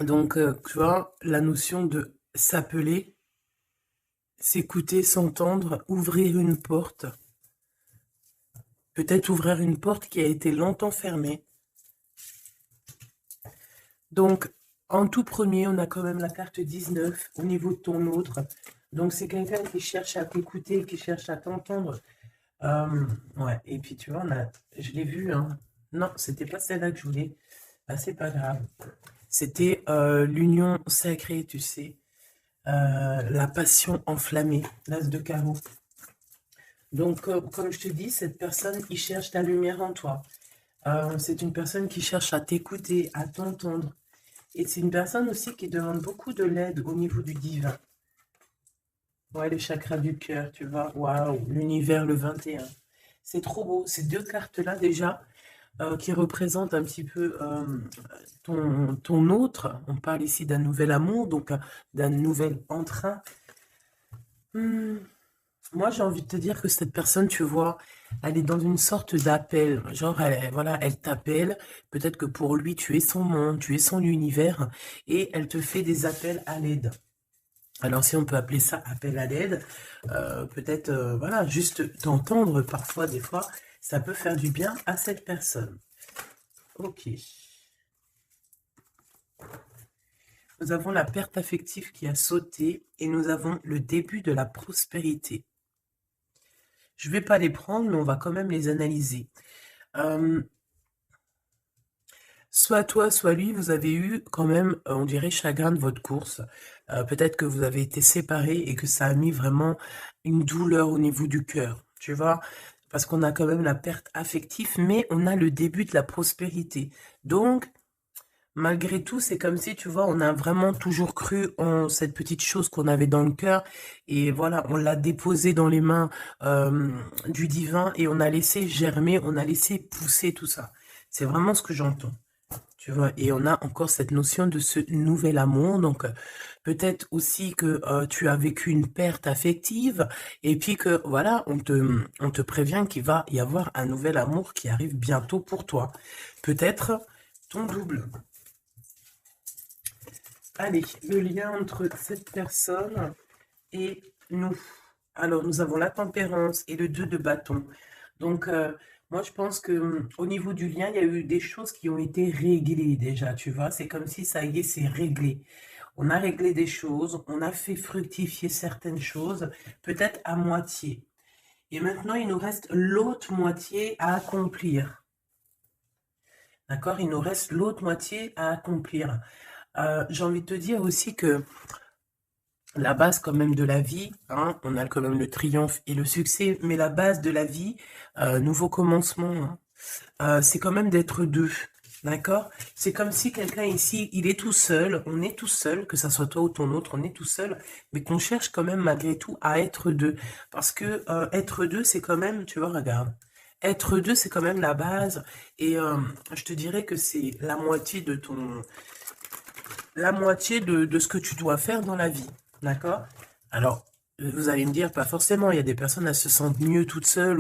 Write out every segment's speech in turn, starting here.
Donc, tu vois, la notion de s'appeler, s'écouter, s'entendre, ouvrir une porte. Peut-être ouvrir une porte qui a été longtemps fermée. Donc, en tout premier, on a quand même la carte 19 au niveau de ton autre. Donc, c'est quelqu'un qui cherche à t'écouter, qui cherche à t'entendre. Ouais, et puis tu vois, je l'ai vu, hein. Non, c'était pas celle-là que je voulais. Ah, c'est pas grave. C'était l'union sacrée, tu sais. La passion enflammée, l'as de carreau. Donc, comme je te dis, cette personne, il cherche ta lumière en toi. C'est une personne qui cherche à t'écouter, à t'entendre. Et c'est une personne aussi qui demande beaucoup de l'aide au niveau du divin. Ouais, le chakra du cœur, tu vois. Waouh, l'univers le 21. C'est trop beau. Ces deux cartes-là, déjà, qui représentent un petit peu ton autre. On parle ici d'un nouvel amour, donc d'un nouvel entrain. Hmm, Moi, j'ai envie de te dire que cette personne, tu vois, elle est dans une sorte d'appel. Genre, voilà, elle t'appelle. Peut-être que pour lui, tu es son monde, tu es son univers, et elle te fait des appels à l'aide. Alors, si on peut appeler ça appel à l'aide, peut-être, voilà, juste t'entendre parfois, des fois, ça peut faire du bien à cette personne. Ok. Nous avons la perte affective qui a sauté et nous avons le début de la prospérité. Je ne vais pas les prendre, mais on va quand même les analyser. Euh, Soit toi, soit lui, vous avez eu quand même, on dirait, chagrin de votre course. Peut-être que vous avez été séparés et que ça a mis vraiment une douleur au niveau du cœur, tu vois, parce qu'on a quand même la perte affective, mais on a le début de la prospérité. Donc, malgré tout, c'est comme si, tu vois, on a vraiment toujours cru en cette petite chose qu'on avait dans le cœur et voilà, on l'a déposée dans les mains du divin et on a laissé germer, on a laissé pousser tout ça. C'est vraiment ce que j'entends. Tu vois, et on a encore cette notion de ce nouvel amour. Donc, peut-être aussi que tu as vécu une perte affective et puis que, voilà, on te prévient qu'il va y avoir un nouvel amour qui arrive bientôt pour toi. Peut-être ton double. Allez, le lien entre cette personne et nous. Alors, nous avons la tempérance et le 2 de bâton. Donc, moi, je pense que au niveau du lien, il y a eu des choses qui ont été réglées déjà, tu vois. C'est comme si ça y est, c'est réglé. On a réglé des choses, on a fait fructifier certaines choses, peut-être à moitié. Et maintenant, il nous reste l'autre moitié à accomplir. D'accord? Il nous reste l'autre moitié à accomplir. J'ai envie de te dire aussi que la base quand même de la vie, hein, on a quand même le triomphe et le succès, mais la base de la vie, nouveau commencement, hein, c'est quand même d'être deux, d'accord? C'est comme si quelqu'un ici, il est tout seul, on est tout seul, que ça soit toi ou ton autre, on est tout seul, mais qu'on cherche quand même malgré tout à être deux, parce que être deux, c'est quand même, tu vois, regarde, être deux, c'est quand même la base, et je te dirais que c'est la moitié de ce que tu dois faire dans la vie. D'accord? Alors, vous allez me dire, pas forcément, il y a des personnes, elles se sentent mieux toutes seules,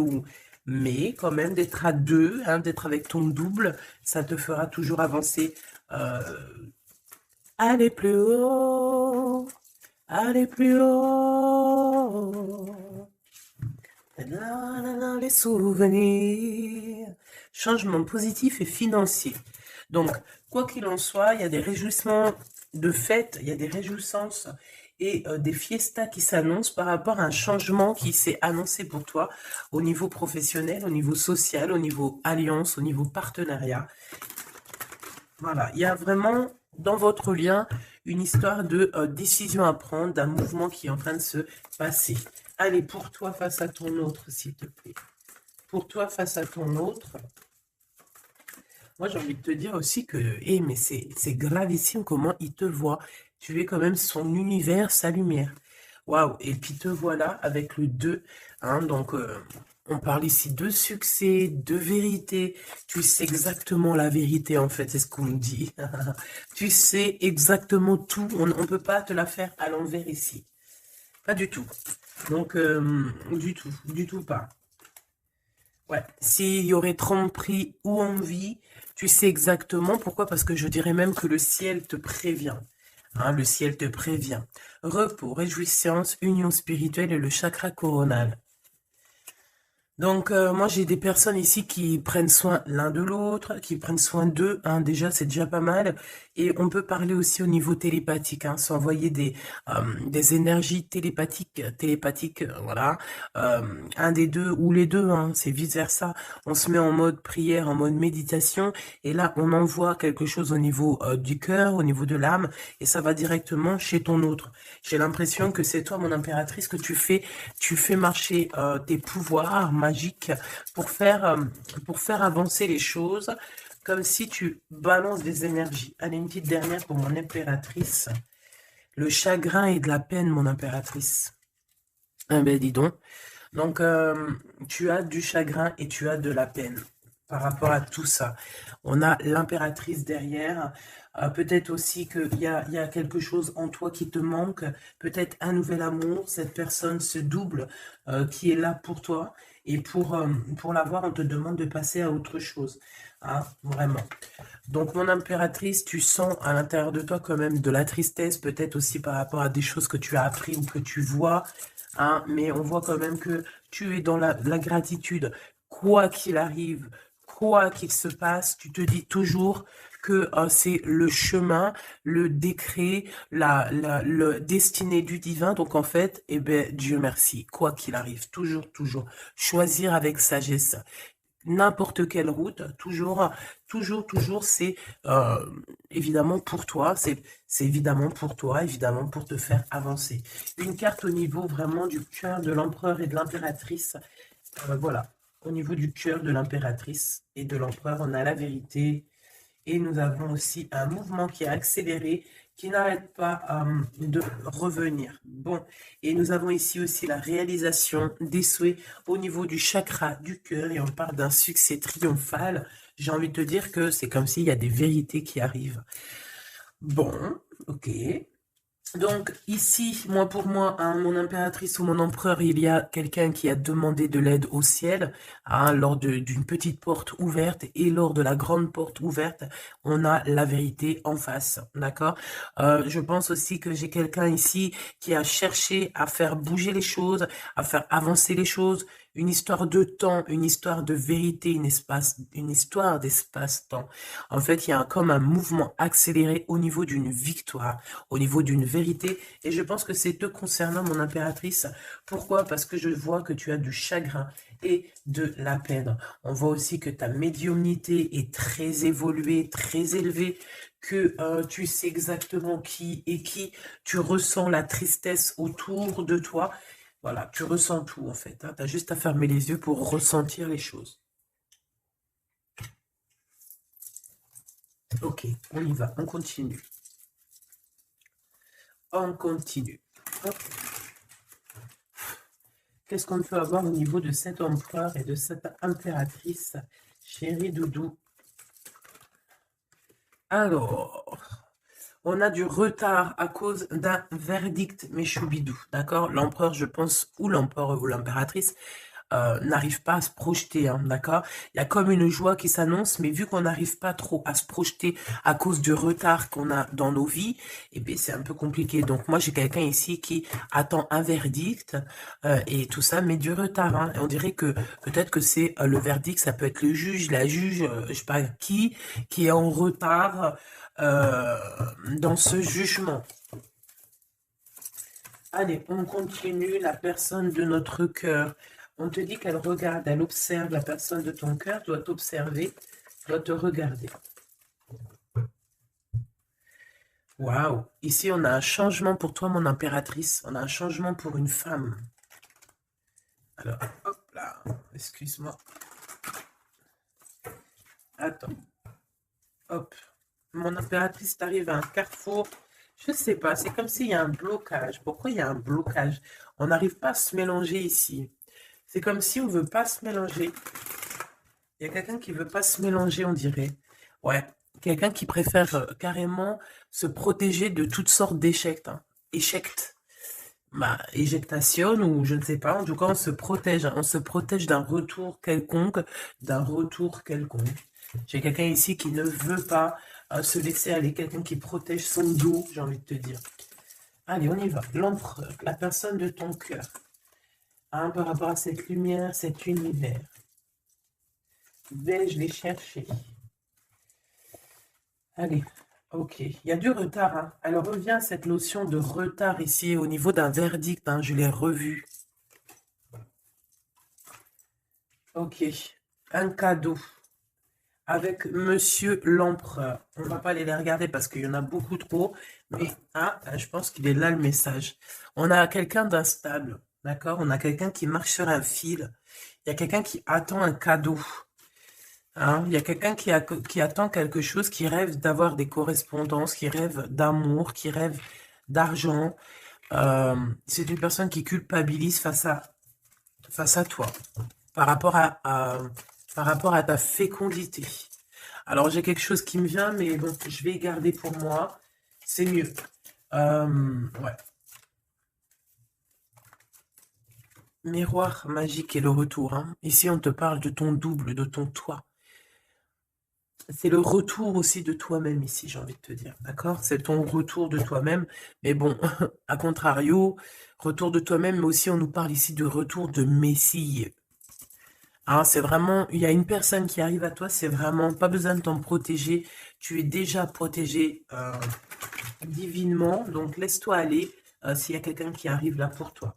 mais quand même, d'être à deux, hein, d'être avec ton double, ça te fera toujours avancer. Euh, Aller plus haut, aller plus haut. Les souvenirs. Changement positif et financier. Donc, quoi qu'il en soit, il y a des réjouissements de fêtes, il y a des réjouissances et des fiestas qui s'annoncent par rapport à un changement qui s'est annoncé pour toi au niveau professionnel, au niveau social, au niveau alliance, au niveau partenariat. Voilà, il y a vraiment dans votre lien une histoire de décision à prendre, d'un mouvement qui est en train de se passer. Allez, pour toi face à ton autre, s'il te plaît. Pour toi face à ton autre, moi j'ai envie de te dire aussi que, mais c'est gravissime comment il te voit. Tu es quand même son univers, sa lumière. Waouh, et puis te voilà avec le 2, hein, donc on parle ici de succès, de vérité. Tu sais exactement la vérité en fait, c'est ce qu'on me dit. Tu sais exactement tout, on ne peut pas te la faire à l'envers ici. Pas du tout. Donc, du tout pas. Ouais, s'il y aurait tromperie ou envie, Tu sais exactement pourquoi, parce que je dirais même que le ciel te prévient. Hein, le ciel te prévient. Repos, réjouissance, union spirituelle et le chakra coronal. Donc, moi, j'ai des personnes ici qui prennent soin l'un de l'autre, qui prennent soin d'eux. Hein, déjà, c'est déjà pas mal. Et on peut parler aussi au niveau télépathique, hein, s'envoyer des énergies télépathiques, voilà. Un des deux ou les deux, hein, c'est vice-versa. On se met en mode prière, en mode méditation. Et là, on envoie quelque chose au niveau du cœur, au niveau de l'âme. Et ça va directement chez ton autre. J'ai l'impression que c'est toi, mon impératrice, que tu fais marcher tes pouvoirs magiques pour faire avancer les choses, comme si tu balances des énergies. Allez, une petite dernière pour mon impératrice. Le chagrin et de la peine, mon impératrice. Ah ben, dis donc. Donc, tu as du chagrin et tu as de la peine par rapport à tout ça. On a l'impératrice derrière. Peut-être aussi qu'il y a quelque chose en toi qui te manque. Peut-être un nouvel amour. Cette personne se double qui est là pour toi. Et pour l'avoir, on te demande de passer à autre chose. Hein, vraiment. Donc, mon impératrice, tu sens à l'intérieur de toi quand même de la tristesse. Peut-être aussi par rapport à des choses que tu as appris ou que tu vois. Hein, mais on voit quand même que tu es dans la gratitude. Quoi qu'il arrive, quoi qu'il se passe, tu te dis toujours que c'est le chemin, le décret, le destiné du divin. Donc en fait, eh ben, Dieu merci, quoi qu'il arrive, toujours, toujours, choisir avec sagesse. N'importe quelle route, toujours, c'est évidemment pour toi, c'est évidemment pour toi, évidemment pour te faire avancer. Une carte au niveau vraiment du cœur de l'empereur et de l'impératrice, voilà, au niveau du cœur de l'impératrice et de l'empereur, on a la vérité, et nous avons aussi un mouvement qui est accéléré, qui n'arrête pas de revenir. Bon, et nous avons ici aussi la réalisation des souhaits au niveau du chakra du cœur, et on parle d'un succès triomphal. J'ai envie de te dire que c'est comme s'il y a des vérités qui arrivent. Bon, ok. Donc ici, moi pour moi, hein, mon impératrice ou mon empereur, il y a quelqu'un qui a demandé de l'aide au ciel, hein, lors d'une petite porte ouverte, et lors de la grande porte ouverte, on a la vérité en face, d'accord. Je pense aussi que j'ai quelqu'un ici qui a cherché à faire bouger les choses, à faire avancer les choses, une histoire de temps, une histoire de vérité, une histoire d'espace-temps. En fait, il y a comme un mouvement accéléré au niveau d'une victoire, au niveau d'une vérité, et je pense que c'est te concernant, mon impératrice. Pourquoi? Parce que je vois que tu as du chagrin et de la peine. On voit aussi que ta médiumnité est très évoluée, très élevée, que tu sais exactement qui est qui, tu ressens la tristesse autour de toi. Voilà, tu ressens tout en fait. Hein. Tu as juste à fermer les yeux pour ressentir les choses. Ok, on y va, on continue. On continue. Qu'est-ce qu'on peut avoir au niveau de cet empereur et de cette impératrice, chérie Doudou? Alors, on a du retard à cause d'un verdict, mes choubidous, d'accord? L'empereur, je pense, ou l'empereur ou l'impératrice, n'arrive pas à se projeter, hein, d'accord? Il y a comme une joie qui s'annonce, mais vu qu'on n'arrive pas trop à se projeter à cause du retard qu'on a dans nos vies, eh bien, c'est un peu compliqué. Donc, moi, j'ai quelqu'un ici qui attend un verdict et tout ça, mais du retard. Hein. Et on dirait que peut-être que c'est le verdict, ça peut être le juge, la juge, je sais pas qui est en retard dans ce jugement. Allez, on continue. La personne de notre cœur. On te dit qu'elle regarde, elle observe. La personne de ton cœur doit t'observer, doit te regarder. Waouh! Ici, on a un changement pour toi, mon impératrice. On a un changement pour une femme. Alors, hop là. Excuse-moi. Attends. Hop. Mon impératrice t'arrive à un carrefour. Je sais pas, c'est comme s'il y a un blocage. Pourquoi il y a un blocage? On n'arrive pas à se mélanger ici. C'est comme si on ne veut pas se mélanger. Il y a quelqu'un qui ne veut pas se mélanger, on dirait. Ouais, quelqu'un qui préfère carrément se protéger de toutes sortes d'échecs. Hein. Échecs. Bah, éjectation ou je ne sais pas. En tout cas, on se protège. Hein. On se protège d'un retour quelconque. D'un retour quelconque. J'ai quelqu'un ici qui ne veut pas se laisser aller, quelqu'un qui protège son dos, j'ai envie de te dire. Allez, on y va. L'empereur, la personne de ton cœur, hein, par rapport à cette lumière, cet univers. Vais-je les chercher? Allez, ok. Il y a du retard. Hein. Alors, revient cette notion de retard ici au niveau d'un verdict. Hein, je l'ai revu. Ok. Un cadeau. Avec Monsieur l'Empereur. On ne va pas aller les regarder parce qu'il y en a beaucoup trop. Mais je pense qu'il est là le message. On a quelqu'un d'instable. D'accord? On a quelqu'un qui marche sur un fil. Il y a quelqu'un qui attend un cadeau. Hein, il y a quelqu'un qui attend quelque chose, qui rêve d'avoir des correspondances, qui rêve d'amour, qui rêve d'argent. C'est une personne qui culpabilise face à toi, par rapport à ta fécondité. Alors, j'ai quelque chose qui me vient, mais bon, je vais garder pour moi. C'est mieux. Ouais. Miroir magique et le retour. Hein. Ici, on te parle de ton double, de ton toi. C'est le retour aussi de toi-même ici, j'ai envie de te dire, d'accord? C'est ton retour de toi-même, mais bon, à contrario, retour de toi-même, mais aussi on nous parle ici de retour de Messie. Hein, c'est vraiment, il y a une personne qui arrive à toi, c'est vraiment, pas besoin de t'en protéger, tu es déjà protégé divinement, donc laisse-toi aller s'il y a quelqu'un qui arrive là pour toi.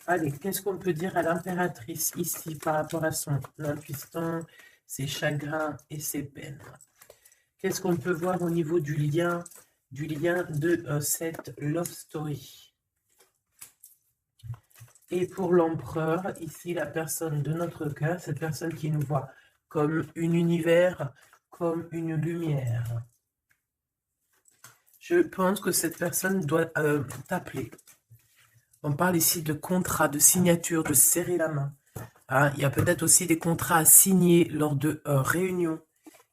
Allez, qu'est-ce qu'on peut dire à l'impératrice ici par rapport à son impuissance, ses chagrins et ses peines? Qu'est-ce qu'on peut voir au niveau du lien de cette love story? Et pour l'empereur, ici, la personne de notre cœur, cette personne qui nous voit comme un univers, comme une lumière. Je pense que cette personne doit t'appeler. On parle ici de contrat, de signature, de serrer la main. Hein, il y a peut-être aussi des contrats à signer lors de réunions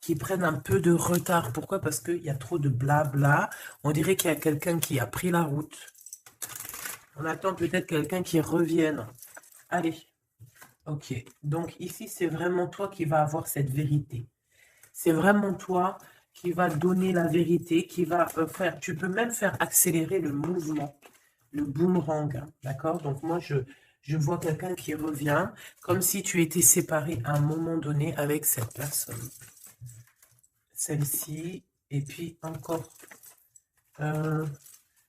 qui prennent un peu de retard. Pourquoi? Parce qu'il y a trop de blabla. On dirait qu'il y a quelqu'un qui a pris la route. On attend peut-être quelqu'un qui revienne. Allez. Ok. Donc ici, c'est vraiment toi qui vas avoir cette vérité. C'est vraiment toi qui va donner la vérité, qui va faire... Tu peux même faire accélérer le mouvement, le boomerang. Hein, d'accord? Donc moi, je vois quelqu'un qui revient, comme si tu étais séparé à un moment donné avec cette personne. Celle-ci, et puis encore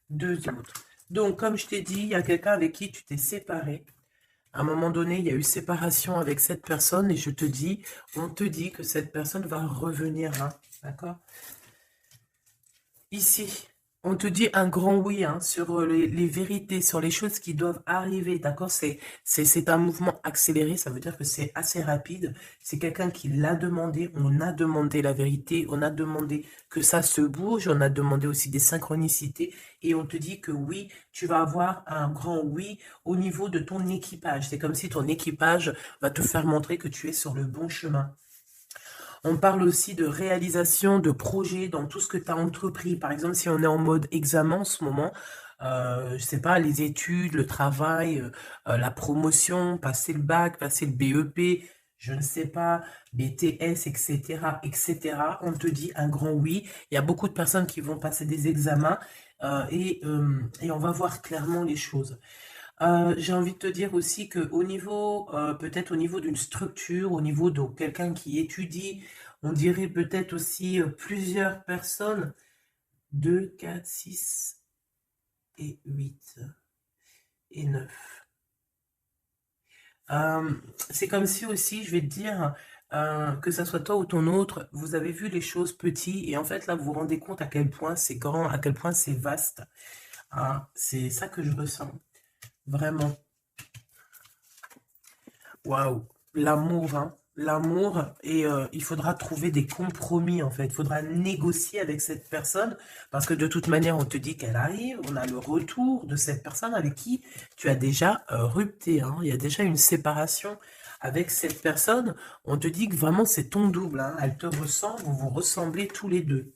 deux autres. Donc, comme je t'ai dit, il y a quelqu'un avec qui tu t'es séparé. À un moment donné, il y a eu séparation avec cette personne, et on te dit que cette personne va revenir, hein, d'accord? Ici, on te dit un grand oui hein, sur les vérités, sur les choses qui doivent arriver, d'accord? C'est un mouvement accéléré, ça veut dire que c'est assez rapide. C'est quelqu'un qui l'a demandé, on a demandé la vérité, on a demandé que ça se bouge, on a demandé aussi des synchronicités, et on te dit que oui, tu vas avoir un grand oui au niveau de ton équipage. C'est comme si ton équipage va te faire montrer que tu es sur le bon chemin. On parle aussi de réalisation de projets dans tout ce que tu as entrepris. Par exemple, si on est en mode examen en ce moment, je sais pas, les études, le travail, la promotion, passer le bac, passer le BEP, je ne sais pas, BTS, etc., etc. On te dit un grand oui. Il y a beaucoup de personnes qui vont passer des examens et on va voir clairement les choses. J'ai envie de te dire aussi que au niveau, peut-être au niveau d'une structure, au niveau de quelqu'un qui étudie, on dirait peut-être aussi plusieurs personnes, 2, 4, 6 et 8 et 9. C'est comme si aussi, je vais te dire, que ça soit toi ou ton autre, vous avez vu les choses petites et en fait là vous vous rendez compte à quel point c'est grand, à quel point c'est vaste. Hein, c'est ça que je ressens. Vraiment. Waouh. L'amour, hein. L'amour, et il faudra trouver des compromis, en fait. Il faudra négocier avec cette personne, parce que de toute manière, on te dit qu'elle arrive, on a le retour de cette personne avec qui tu as déjà rupté, hein. Il y a déjà une séparation avec cette personne. On te dit que vraiment, c'est ton double, hein. Elle te ressemble, vous vous ressemblez tous les deux.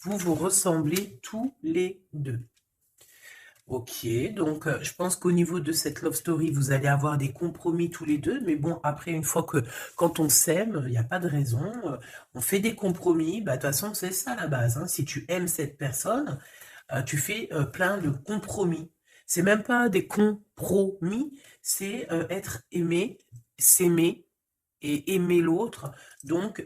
Vous vous ressemblez tous les deux. Ok, donc je pense qu'au niveau de cette love story, vous allez avoir des compromis tous les deux, mais bon, après, une fois que, quand on s'aime, il n'y a pas de raison, on fait des compromis, bah, de toute façon, c'est ça la base, hein. Si tu aimes cette personne, tu fais plein de compromis. C'est même pas des compromis, c'est être aimé, s'aimer, et aimer l'autre, donc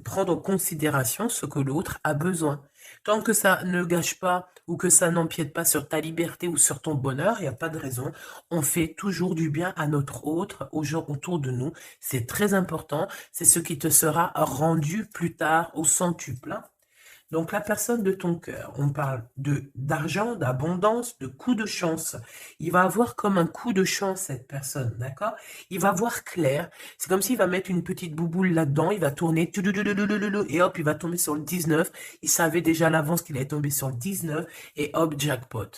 prendre en considération ce que l'autre a besoin. Tant que ça ne gâche pas ou que ça n'empiète pas sur ta liberté ou sur ton bonheur, il n'y a pas de raison. On fait toujours du bien à notre autre, aux gens autour de nous. C'est très important. C'est ce qui te sera rendu plus tard au centuple, hein. Donc la personne de ton cœur, on parle d'argent, d'abondance, de coup de chance. Il va avoir comme un coup de chance cette personne, d'accord? Il va voir clair. C'est comme s'il va mettre une petite bouboule là-dedans, il va tourner, et hop, il va tomber sur le 19. Il savait déjà à l'avance qu'il allait tomber sur le 19, et hop, jackpot.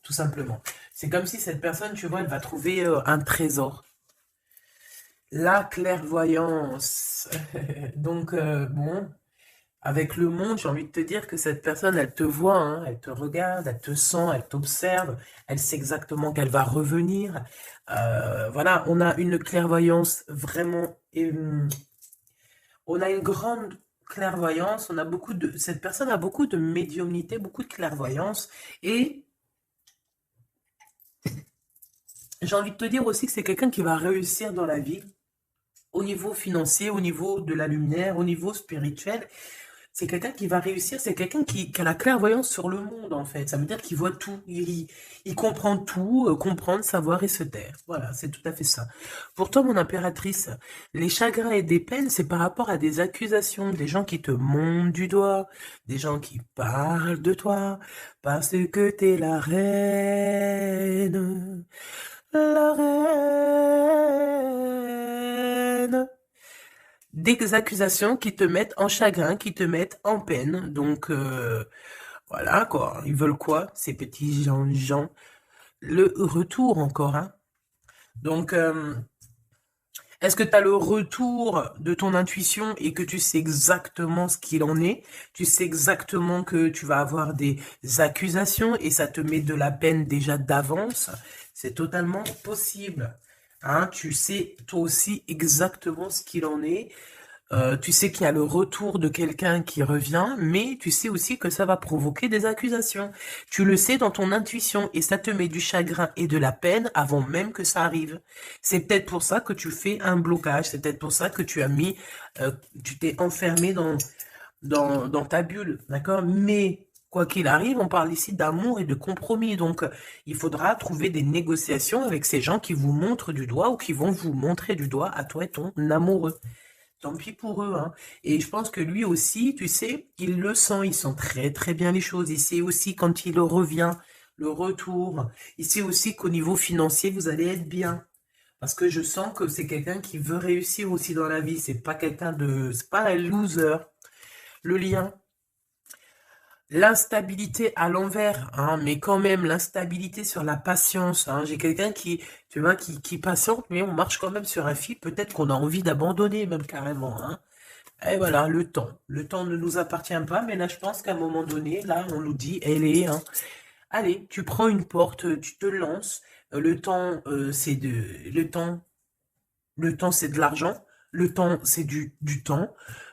Tout simplement. C'est comme si cette personne, tu vois, elle va trouver un trésor. La clairvoyance. Donc, bon, avec le monde, j'ai envie de te dire que cette personne, elle te voit, hein, elle te regarde, elle te sent, elle t'observe, elle sait exactement qu'elle va revenir. Voilà, on a une clairvoyance vraiment... on a une grande clairvoyance, cette personne a beaucoup de médiumnité, beaucoup de clairvoyance. Et j'ai envie de te dire aussi que c'est quelqu'un qui va réussir dans la vie, au niveau financier, au niveau de la lumière, au niveau spirituel. C'est quelqu'un qui va réussir, c'est quelqu'un qui a la clairvoyance sur le monde, en fait. Ça veut dire qu'il voit tout, il comprend tout, comprendre, savoir et se taire. Voilà, c'est tout à fait ça. Pourtant, mon impératrice, les chagrins et des peines, c'est par rapport à des accusations, des gens qui te montent du doigt, des gens qui parlent de toi, parce que t'es la reine. Des accusations qui te mettent en chagrin, qui te mettent en peine. Donc, voilà, quoi. Ils veulent quoi, ces petits gens? Le retour encore, hein. Donc, est-ce que tu as le retour de ton intuition et que tu sais exactement ce qu'il en est? Tu sais exactement que tu vas avoir des accusations et ça te met de la peine déjà d'avance? C'est totalement possible, hein. Tu sais toi aussi exactement ce qu'il en est. Tu sais qu'il y a le retour de quelqu'un qui revient, mais tu sais aussi que ça va provoquer des accusations. Tu le sais dans ton intuition et ça te met du chagrin et de la peine avant même que ça arrive. C'est peut-être pour ça que tu fais un blocage, c'est peut-être pour ça que tu as tu t'es enfermé dans ta bulle, d'accord? Mais quoi qu'il arrive, on parle ici d'amour et de compromis, donc il faudra trouver des négociations avec ces gens qui vous montrent du doigt ou qui vont vous montrer du doigt à toi et ton amoureux. Tant pis pour eux, hein. Et je pense que lui aussi, tu sais, il sent très très bien les choses. Il sait aussi quand il revient, le retour. Il sait aussi qu'au niveau financier, vous allez être bien. Parce que je sens que c'est quelqu'un qui veut réussir aussi dans la vie. C'est pas un loser. Le lien. L'instabilité à l'envers, hein, mais quand même l'instabilité sur la patience, hein. J'ai quelqu'un qui, tu vois, qui patiente, mais on marche quand même sur un fil. Peut-être qu'on a envie d'abandonner même carrément, hein. Et voilà, le temps. Le temps ne nous appartient pas, mais là, je pense qu'à un moment donné, là, on nous dit, hein. Allez, tu prends une porte, tu te lances. Le temps, le temps, c'est de l'argent. Le temps, c'est du temps.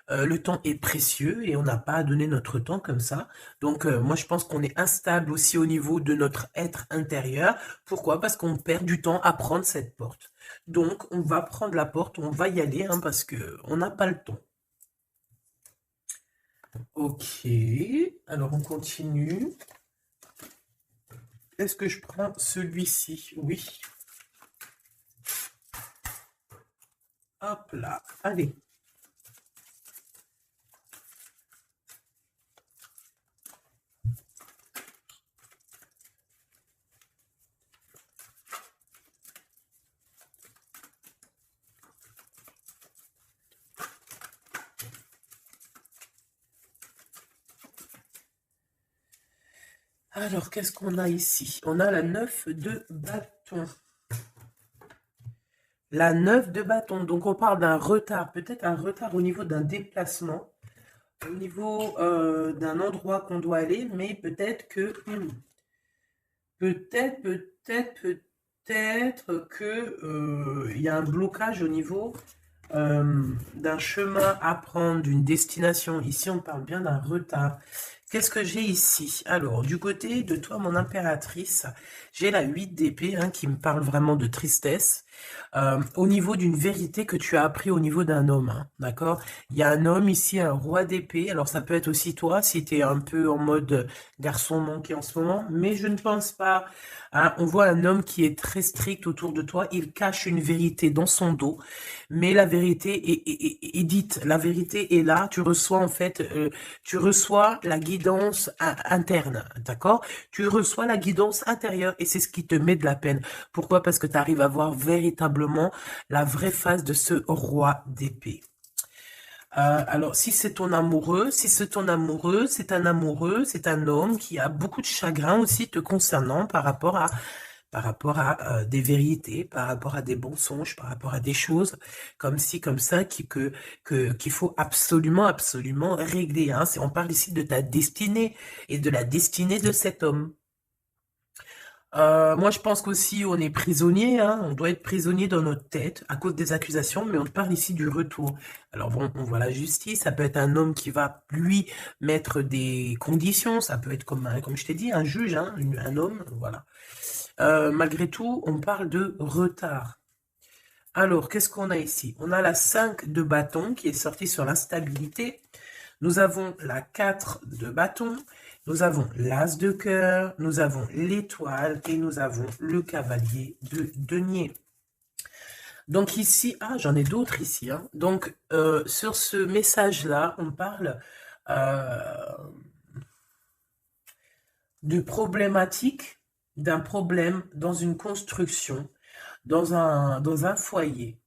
Le temps est précieux et on n'a pas à donner notre temps comme ça. Donc, moi, je pense qu'on est instable aussi au niveau de notre être intérieur. Pourquoi? Parce qu'on perd du temps à prendre cette porte. Donc, on va prendre la porte, on va y aller, hein, parce que on n'a pas le temps. Ok, alors on continue. Est-ce que je prends celui-ci? Oui. Hop là, allez. Alors, qu'est-ce qu'on a ici? On a la 9 de bâton. La 9 de bâton. Donc, on parle d'un retard. Peut-être un retard au niveau d'un déplacement. Au niveau d'un endroit qu'on doit aller. Mais peut-être que peut-être que il y a un blocage au niveau d'un chemin à prendre, d'une destination. Ici, on parle bien d'un retard. Qu'est-ce que j'ai ici? Alors, du côté de toi, mon impératrice, j'ai la 8 d'épée qui me parle vraiment de tristesse. Au niveau d'une vérité que tu as appris au niveau d'un homme, d'accord? Il y a un homme ici, un roi d'épée. Alors, ça peut être aussi toi, si tu es un peu en mode garçon manqué en ce moment, mais je ne pense pas. On voit un homme qui est très strict autour de toi. Il cache une vérité dans son dos, mais la vérité est dite. La vérité est là. Tu reçois en fait, tu reçois la guidance interne, d'accord? Tu reçois la guidance intérieure et c'est ce qui te met de la peine. Pourquoi? Parce que tu arrives à voir véritablement la vraie face de ce roi d'épée. Alors, si c'est ton amoureux, c'est un amoureux, c'est un homme qui a beaucoup de chagrin aussi te concernant par rapport à des vérités, par rapport à des mensonges, par rapport à des choses comme ci, comme ça, qu'il faut absolument, absolument régler. On parle ici de ta destinée et de la destinée de cet homme. Moi, je pense qu'aussi, on est prisonnier, on doit être prisonnier dans notre tête à cause des accusations, mais on parle ici du retour. Alors bon, on voit la justice, ça peut être un homme qui va, lui, mettre des conditions, ça peut être comme je t'ai dit, un juge, un homme, voilà. Malgré tout, on parle de retard. Alors, qu'est-ce qu'on a ici? On a la 5 de bâton qui est sortie sur l'instabilité. Nous avons la 4 de bâton. Nous avons l'as de cœur. Nous avons l'étoile. Et nous avons le cavalier de denier. Donc ici, j'en ai d'autres ici. Donc, sur ce message-là, on parle de problématique, d'un problème dans une construction, dans un foyer.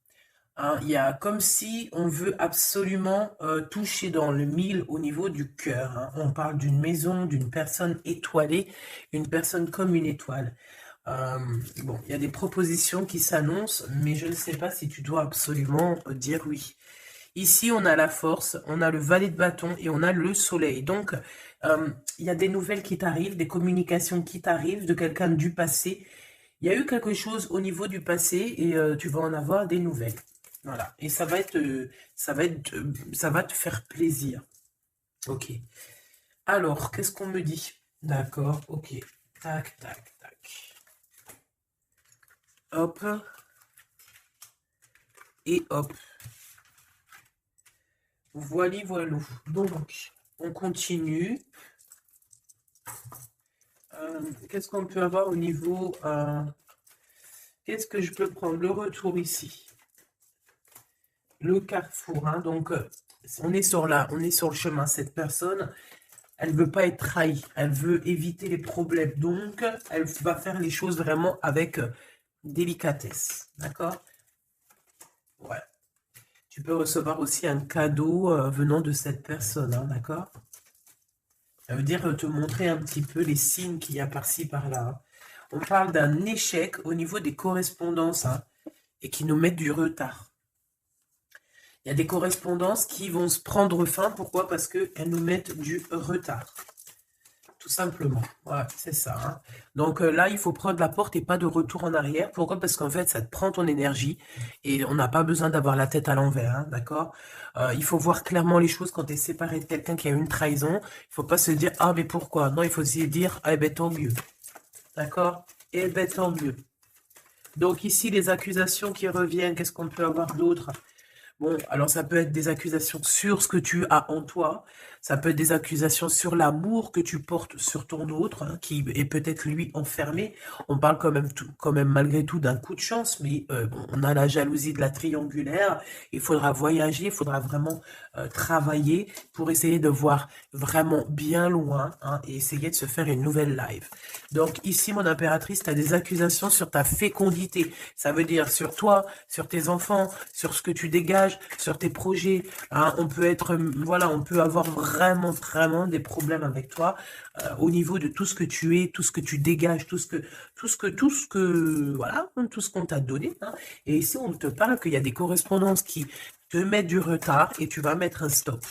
Il y a comme si on veut absolument toucher dans le mille au niveau du cœur. On parle d'une maison, d'une personne étoilée, une personne comme une étoile. Bon, il y a des propositions qui s'annoncent, mais je ne sais pas si tu dois absolument dire oui. Ici, on a la force, on a le valet de bâton et on a le soleil. Donc, il y a des nouvelles qui t'arrivent, des communications qui t'arrivent de quelqu'un du passé. Il y a eu quelque chose au niveau du passé et tu vas en avoir des nouvelles. Voilà. Et ça va te faire plaisir. Ok. Alors, qu'est-ce qu'on me dit? D'accord, ok. Tac, tac, tac. Hop. Et hop. Voili, voilou. Donc, on continue. Qu'est-ce qu'on peut avoir au niveau... qu'est-ce que je peux prendre? Le retour ici. Le carrefour. Donc, on est sur le chemin. Cette personne, elle veut pas être trahie. Elle veut éviter les problèmes. Donc, elle va faire les choses vraiment avec délicatesse. D'accord? Ouais. Tu peux recevoir aussi un cadeau venant de cette personne. D'accord? Ça veut dire te montrer un petit peu les signes qu'il y a par-ci, par-là. On parle d'un échec au niveau des correspondances et qui nous mettent du retard. Il y a des correspondances qui vont se prendre fin. Pourquoi? Parce qu'elles nous mettent du retard. Tout simplement. Ouais, c'est ça. Donc là, il faut prendre la porte et pas de retour en arrière. Pourquoi? Parce qu'en fait, ça te prend ton énergie et on n'a pas besoin d'avoir la tête à l'envers. D'accord? Il faut voir clairement les choses quand tu es séparé de quelqu'un qui a eu une trahison. Il ne faut pas se dire, ah, mais pourquoi? Non, il faut se dire, ah, ben tant mieux. D'accord? Eh ben tant mieux. Donc ici, les accusations qui reviennent, qu'est-ce qu'on peut avoir d'autre? Bon, alors ça peut être des accusations sur ce que tu as en toi, ça peut être des accusations sur l'amour que tu portes sur ton autre, qui est peut-être lui enfermé. On parle quand même malgré tout d'un coup de chance, mais bon, on a la jalousie de la triangulaire. Il faudra voyager, il faudra vraiment travailler pour essayer de voir vraiment bien loin et essayer de se faire une nouvelle live. Donc ici, mon impératrice, tu as des accusations sur ta fécondité. Ça veut dire sur toi, sur tes enfants, sur ce que tu dégages, sur tes projets. On peut être, voilà, on peut avoir vraiment, vraiment des problèmes avec toi au niveau de tout ce que tu es, tout ce que tu dégages, tout ce que, voilà, tout ce qu'on t'a donné. Et ici, on te parle qu'il y a des correspondances qui te mettent du retard et tu vas mettre un stop.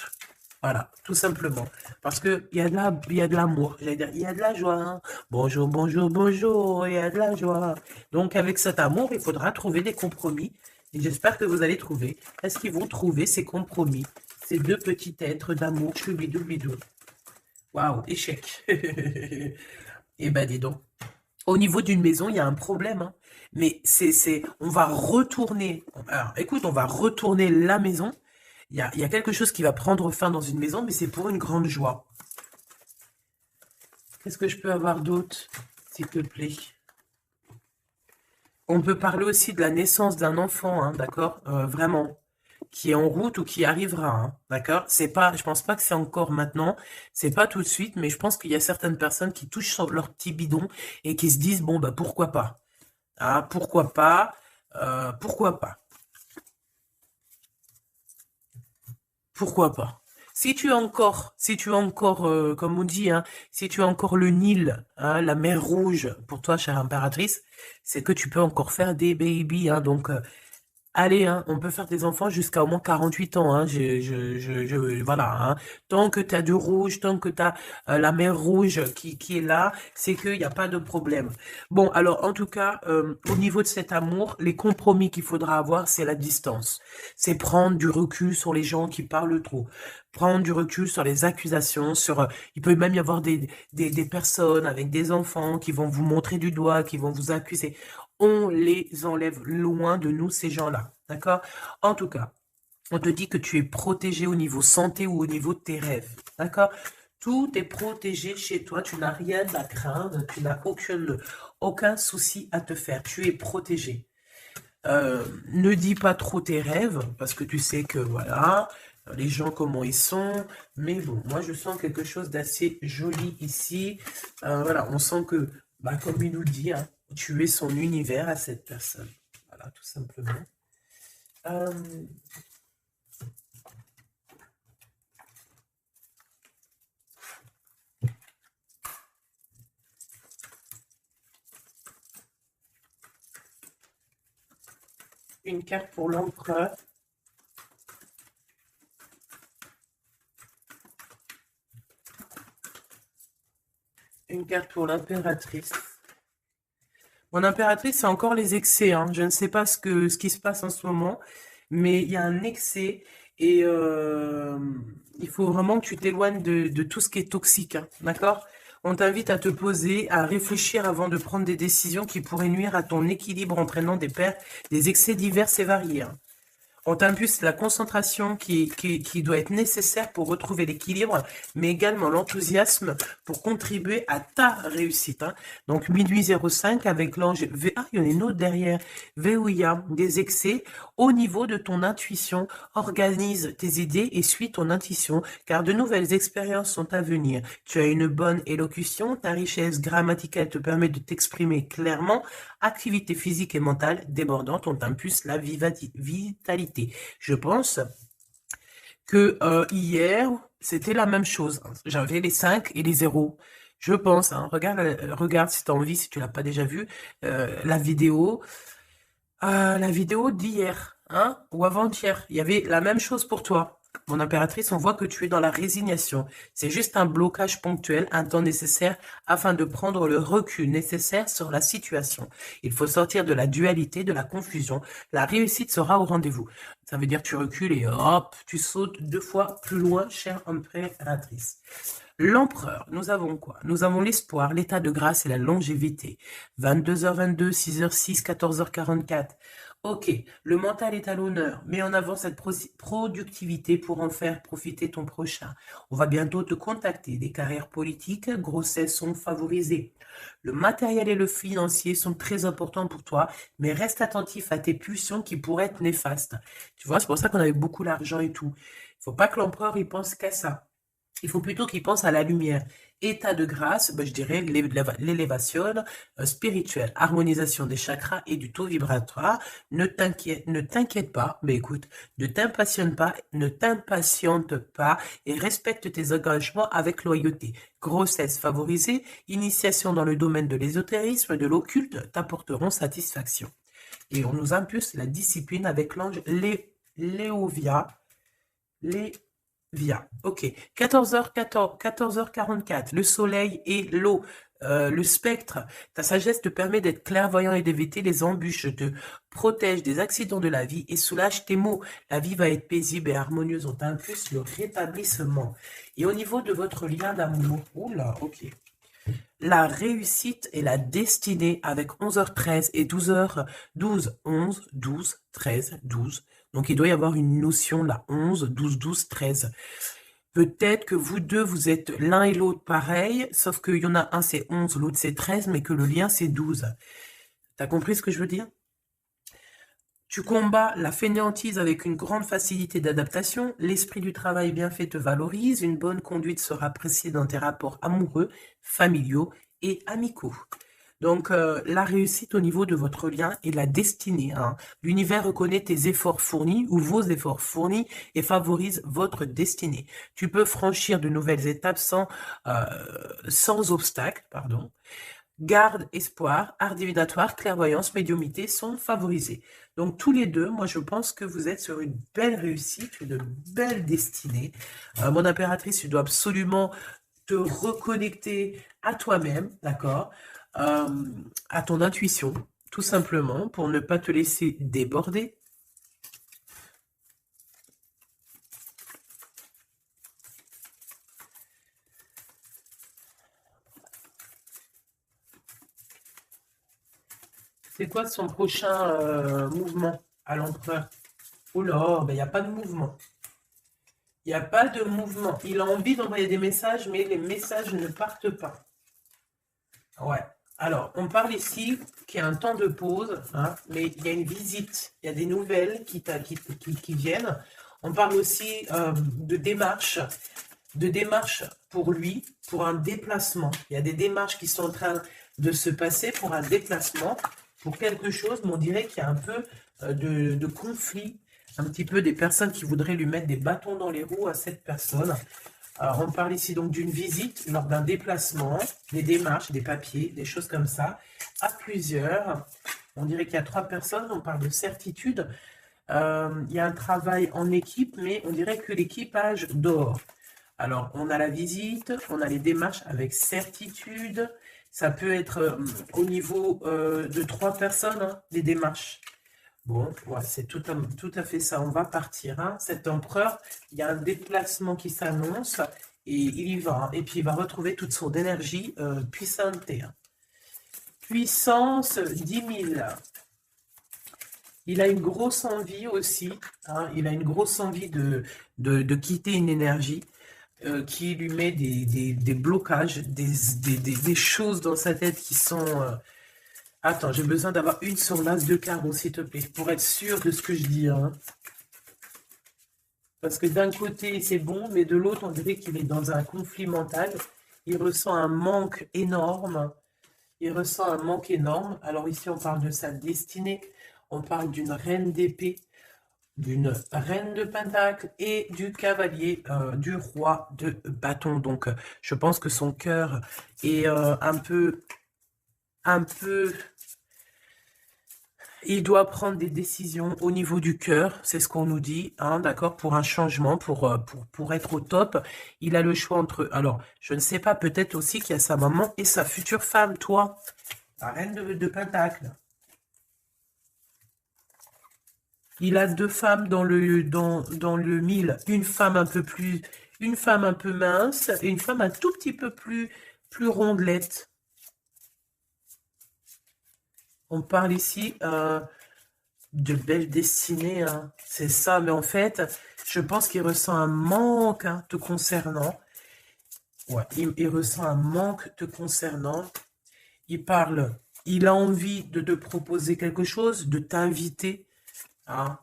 Voilà, tout simplement. Parce qu'il y a il y a de l'amour, j'allais dire, il y a de la joie. Hein. Bonjour, bonjour, bonjour, il y a de la joie. Donc, avec cet amour, il faudra trouver des compromis. Et j'espère que vous allez trouver. Est-ce qu'ils vont trouver ces compromis? Ces deux petits êtres d'amour, choubidou, bidou. Waouh, échec. Eh ben, dis donc. Au niveau d'une maison, il y a un problème. Hein. Mais on va retourner. Alors, écoute, on va retourner la maison. Il y a quelque chose qui va prendre fin dans une maison, mais c'est pour une grande joie. Qu'est-ce que je peux avoir d'autre, s'il te plaît? On peut parler aussi de la naissance d'un enfant, hein, d'accord? Vraiment, qui est en route ou qui arrivera, hein, d'accord? C'est pas, je pense pas que c'est encore maintenant, c'est pas tout de suite, mais je pense qu'il y a certaines personnes qui touchent sur leur petit bidon et qui se disent, bon, bah pourquoi pas? Ah, pourquoi pas? Pourquoi pas? Pourquoi pas? Si tu as encore, comme on dit, hein, si tu as encore le Nil, hein, la mer Rouge, pour toi, chère impératrice, c'est que tu peux encore faire des babies, hein, donc, allez, hein, on peut faire des enfants jusqu'à au moins 48 ans, hein, voilà, hein. Tant que tu as du rouge, tant que tu as la mer rouge qui est là, c'est qu'il n'y a pas de problème. Bon, alors, en tout cas, au niveau de cet amour, les compromis qu'il faudra avoir, c'est la distance. C'est prendre du recul sur les gens qui parlent trop. Prendre du recul sur les accusations, il peut même y avoir des personnes avec des enfants qui vont vous montrer du doigt, qui vont vous accuser. On les enlève loin de nous, ces gens-là. D'accord? En tout cas, on te dit que tu es protégé au niveau santé ou au niveau de tes rêves. D'accord? Tout est protégé chez toi. Tu n'as rien à craindre. Tu n'as aucun souci à te faire. Tu es protégé. Ne dis pas trop tes rêves, parce que tu sais que, voilà, les gens, comment ils sont. Mais bon, moi, je sens quelque chose d'assez joli ici. Voilà, on sent que, bah, comme il nous dit, hein, tu es son univers à cette personne. Voilà, tout simplement. Euh, une carte pour l'empereur. Une carte pour l'impératrice. Mon impératrice, c'est encore les excès. Hein. Je ne sais pas ce qui se passe en ce moment, mais il y a un excès et il faut vraiment que tu t'éloignes de tout ce qui est toxique. Hein, d'accord? On t'invite à te poser, à réfléchir avant de prendre des décisions qui pourraient nuire à ton équilibre, entraînant des excès divers et variés. Hein. On t'impulse la concentration qui doit être nécessaire pour retrouver l'équilibre, mais également l'enthousiasme pour contribuer à ta réussite. Hein. Donc, minuit 05 avec l'ange Ah, il y en a une autre derrière. Veouya, des excès au niveau de ton intuition. Organise tes idées et suis ton intuition, car de nouvelles expériences sont à venir. Tu as une bonne élocution, ta richesse grammaticale te permet de t'exprimer clairement. Activité physique et mentale débordante, on t'impulse la vitalité. Je pense que hier, c'était la même chose. J'avais les 5 et les 0. Je pense, hein, regarde si tu as envie, si tu l'as pas déjà vu, la vidéo d'hier, hein, ou avant-hier. Il y avait la même chose pour toi. Mon impératrice, on voit que tu es dans la résignation. C'est juste un blocage ponctuel, un temps nécessaire afin de prendre le recul nécessaire sur la situation. Il faut sortir de la dualité, de la confusion. La réussite sera au rendez-vous. Ça veut dire que tu recules et hop, tu sautes 2 fois plus loin, chère impératrice. L'empereur, nous avons quoi? Nous avons l'espoir, l'état de grâce et la longévité. 22h22, 6h06, 14h44. Ok, le mental est à l'honneur. Mets en avant cette productivité pour en faire profiter ton prochain. On va bientôt te contacter. Des carrières politiques, grossesses sont favorisées. Le matériel et le financier sont très importants pour toi, mais reste attentif à tes pulsions qui pourraient être néfastes. Tu vois, c'est pour ça qu'on avait beaucoup d'argent et tout. Il faut pas que l'empereur y pense qu'à ça. Il faut plutôt qu'il pense à la lumière. État de grâce, ben, je dirais l'élévation spirituelle, harmonisation des chakras et du taux vibratoire. Ne t'inquiète pas, mais écoute, ne t'impatiente pas et respecte tes engagements avec loyauté. Grossesse favorisée, initiation dans le domaine de l'ésotérisme, de l'occulte t'apporteront satisfaction. Et on nous impulse la discipline avec l'ange Léovia. Via. Ok. 14h14, 14h44. Le soleil et l'eau. Le spectre. Ta sagesse te permet d'être clairvoyant et d'éviter les embûches. Te protège des accidents de la vie et soulage tes maux. La vie va être paisible et harmonieuse. On t'impulse le rétablissement. Et au niveau de votre lien d'amour. Oula, ok. La réussite et la destinée avec 11h13 et 12h12, 11, 12, 13, 12. Donc, il doit y avoir une notion là, 11, 12, 12, 13. Peut-être que vous deux, vous êtes l'un et l'autre pareil, sauf qu'il y en a un c'est 11, l'autre c'est 13, mais que le lien c'est 12. T'as compris ce que je veux dire? Tu combats la fainéantise avec une grande facilité d'adaptation, l'esprit du travail bien fait te valorise, une bonne conduite sera appréciée dans tes rapports amoureux, familiaux et amicaux. Donc, la réussite au niveau de votre lien et la destinée. Hein. L'univers reconnaît tes efforts fournis ou vos efforts fournis et favorise votre destinée. Tu peux franchir de nouvelles étapes sans obstacle, pardon. Garde, espoir, art divinatoire, clairvoyance, médiumité sont favorisés. Donc tous les deux, moi je pense que vous êtes sur une belle réussite, une belle destinée. Mon impératrice, tu dois absolument te reconnecter à toi-même, d'accord, à ton intuition, tout simplement, pour ne pas te laisser déborder. C'est quoi son prochain mouvement à l'empereur? Oh là, ben il n'y a pas de mouvement. Il n'y a pas de mouvement. Il a envie d'envoyer des messages, mais les messages ne partent pas. Ouais. Alors, on parle ici qu'il y a un temps de pause, hein, mais il y a une visite, il y a des nouvelles qui viennent. On parle aussi de démarches pour lui, pour un déplacement. Il y a des démarches qui sont en train de se passer pour un déplacement, pour quelque chose, mais on dirait qu'il y a un peu de conflit, un petit peu des personnes qui voudraient lui mettre des bâtons dans les roues à cette personne. Alors, on parle ici donc d'une visite lors d'un déplacement, des démarches, des papiers, des choses comme ça, à plusieurs. On dirait qu'il y a 3 personnes, on parle de certitude. Il y a un travail en équipe, mais on dirait que l'équipage dort. Alors, on a la visite, on a les démarches avec certitude. Ça peut être au niveau de 3 personnes, hein, les démarches. Bon, ouais, c'est tout à fait ça. On va partir. Hein. Cet empereur, il y a un déplacement qui s'annonce et il y va. Hein. Et puis, il va retrouver toute son énergie puissante. Hein. Puissance 10 000. Il a une grosse envie aussi. Hein. Il a une grosse envie de quitter une énergie qui lui met des blocages, des choses dans sa tête qui sont... Attends, j'ai besoin d'avoir une sur l'as de carreau, s'il te plaît, pour être sûr de ce que je dis. Hein. Parce que d'un côté, c'est bon, mais de l'autre, on dirait qu'il est dans un conflit mental. Il ressent un manque énorme. Il ressent un manque énorme. Alors ici, on parle de sa destinée. On parle d'une reine d'épée, d'une reine de pentacle et du cavalier, du roi de bâton. Donc, je pense que son cœur est un peu... Il doit prendre des décisions au niveau du cœur, c'est ce qu'on nous dit, hein, d'accord, pour un changement, pour être au top. Il a le choix entre... Alors, je ne sais pas, peut-être aussi qu'il y a sa maman et sa future femme, toi, la reine de pentacle. Il a 2 femmes dans le 1000. Une femme un peu plus... Une femme un peu mince et une femme un tout petit peu plus rondelette. On parle ici de belle destinée, hein. C'est ça, mais en fait, je pense qu'il ressent un manque hein, te concernant. Ouais, il ressent un manque te concernant. Il parle, il a envie de te proposer quelque chose, de t'inviter. Hein,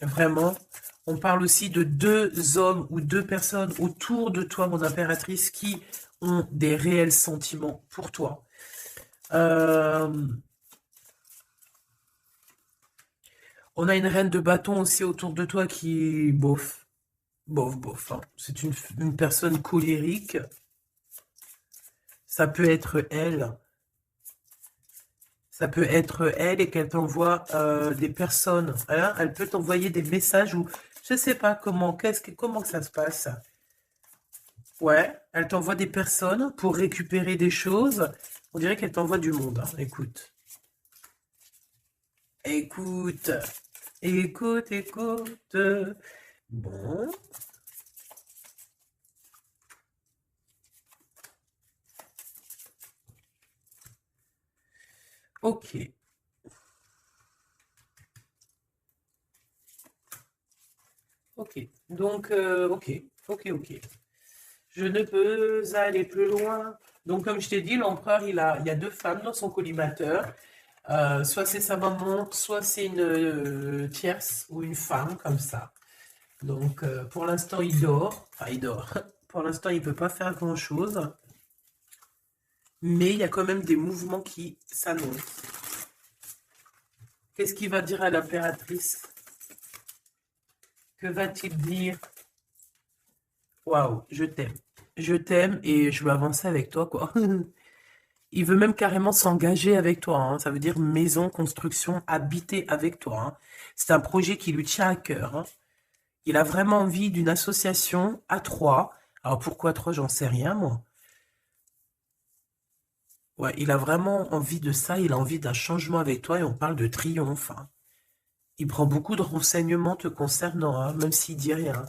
vraiment. On parle aussi de 2 hommes ou 2 personnes autour de toi, mon impératrice, qui ont des réels sentiments pour toi. On a une reine de bâton aussi autour de toi qui, bof, bof. Hein. C'est une personne colérique. Ça peut être elle. Ça peut être elle et qu'elle t'envoie des personnes. Hein. Elle peut t'envoyer des messages où Je sais pas comment que ça se passe. Ouais, elle t'envoie des personnes pour récupérer des choses. On dirait qu'elle t'envoie du monde, hein. Écoute. Écoute. Écoute, écoute. Bon. Ok. Ok. Donc, ok. Ok, ok. Je ne peux aller plus loin. Donc, comme je t'ai dit, l'empereur, il y a deux femmes dans son collimateur. Soit c'est sa maman, soit c'est une tierce ou une femme, comme ça. Donc, pour l'instant, il dort. Enfin, il dort. Pour l'instant, il ne peut pas faire grand-chose. Mais il y a quand même des mouvements qui s'annoncent. Qu'est-ce qu'il va dire à l'impératrice? Que va-t-il dire? Waouh, je t'aime. Je t'aime et je veux avancer avec toi, quoi. Il veut même carrément s'engager avec toi, hein. Ça veut dire maison, construction, habiter avec toi, hein. C'est un projet qui lui tient à cœur, hein. Il a vraiment envie d'une association à trois. Alors pourquoi trois, j'en sais rien, moi. Ouais, il a vraiment envie de ça, il a envie d'un changement avec toi et on parle de triomphe, hein. Il prend beaucoup de renseignements te concernant, hein, même s'il dit rien.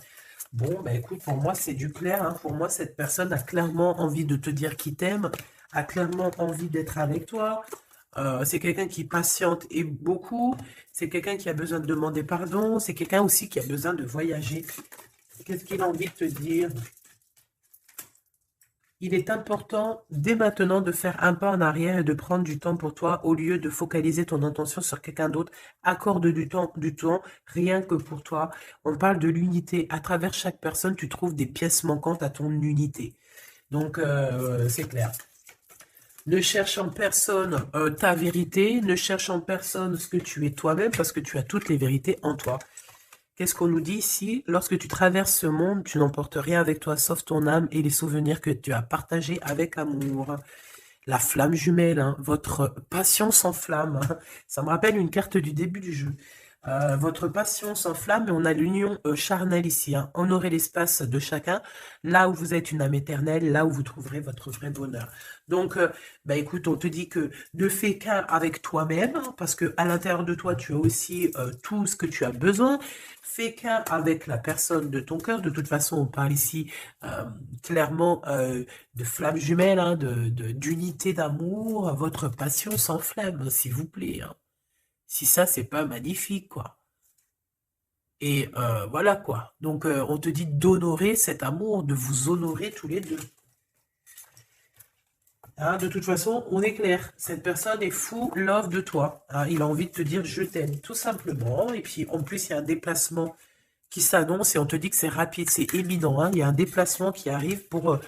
Bon, bah écoute, pour moi, c'est du clair, hein. Pour moi, cette personne a clairement envie de te dire qu'il t'aime, a clairement envie d'être avec toi. C'est quelqu'un qui patiente et beaucoup. C'est quelqu'un qui a besoin de demander pardon. C'est quelqu'un aussi qui a besoin de voyager. Qu'est-ce qu'il a envie de te dire? Il est important dès maintenant de faire un pas en arrière et de prendre du temps pour toi au lieu de focaliser ton attention sur quelqu'un d'autre. Accorde du temps, rien que pour toi. On parle de l'unité. À travers chaque personne, tu trouves des pièces manquantes à ton unité. Donc, c'est clair. Ne cherche en personne ta vérité, ne cherche en personne ce que tu es toi-même, parce que tu as toutes les vérités en toi. Qu'est-ce qu'on nous dit ici? Lorsque tu traverses ce monde, tu n'emportes rien avec toi, sauf ton âme et les souvenirs que tu as partagés avec amour. La flamme jumelle, hein, votre passion s'enflamme, hein. Ça me rappelle une carte du début du jeu. Votre passion s'enflamme et on a l'union charnelle ici, hein. Honorez l'espace de chacun, là où vous êtes une âme éternelle, là où vous trouverez votre vrai bonheur. Donc, bah écoute, on te dit que ne fais qu'un avec toi-même, hein, parce que à l'intérieur de toi, tu as aussi tout ce que tu as besoin. Fais qu'un avec la personne de ton cœur. De toute façon, on parle ici clairement de flamme jumelle, hein, d'unité d'amour. Votre passion s'enflamme, s'il vous plaît, hein. Si ça, c'est pas magnifique, quoi. Et voilà, quoi. Donc, on te dit d'honorer cet amour, de vous honorer tous les deux. Hein, de toute façon, on est clair. Cette personne est fou love de toi, hein. Il a envie de te dire je t'aime, tout simplement. Et puis, en plus, il y a un déplacement qui s'annonce et on te dit que c'est rapide, c'est évident, hein. Il y a un déplacement qui arrive pour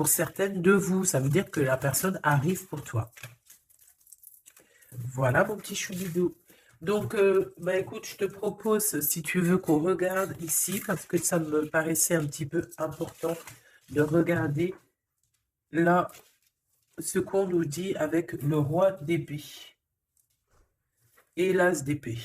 certaines de vous. Ça veut dire que la personne arrive pour toi. Voilà, mon petit choubidou. Donc, bah écoute, je te propose, si tu veux, qu'on regarde ici, parce que ça me paraissait un petit peu important de regarder là ce qu'on nous dit avec le roi d'épée et l'as d'épée.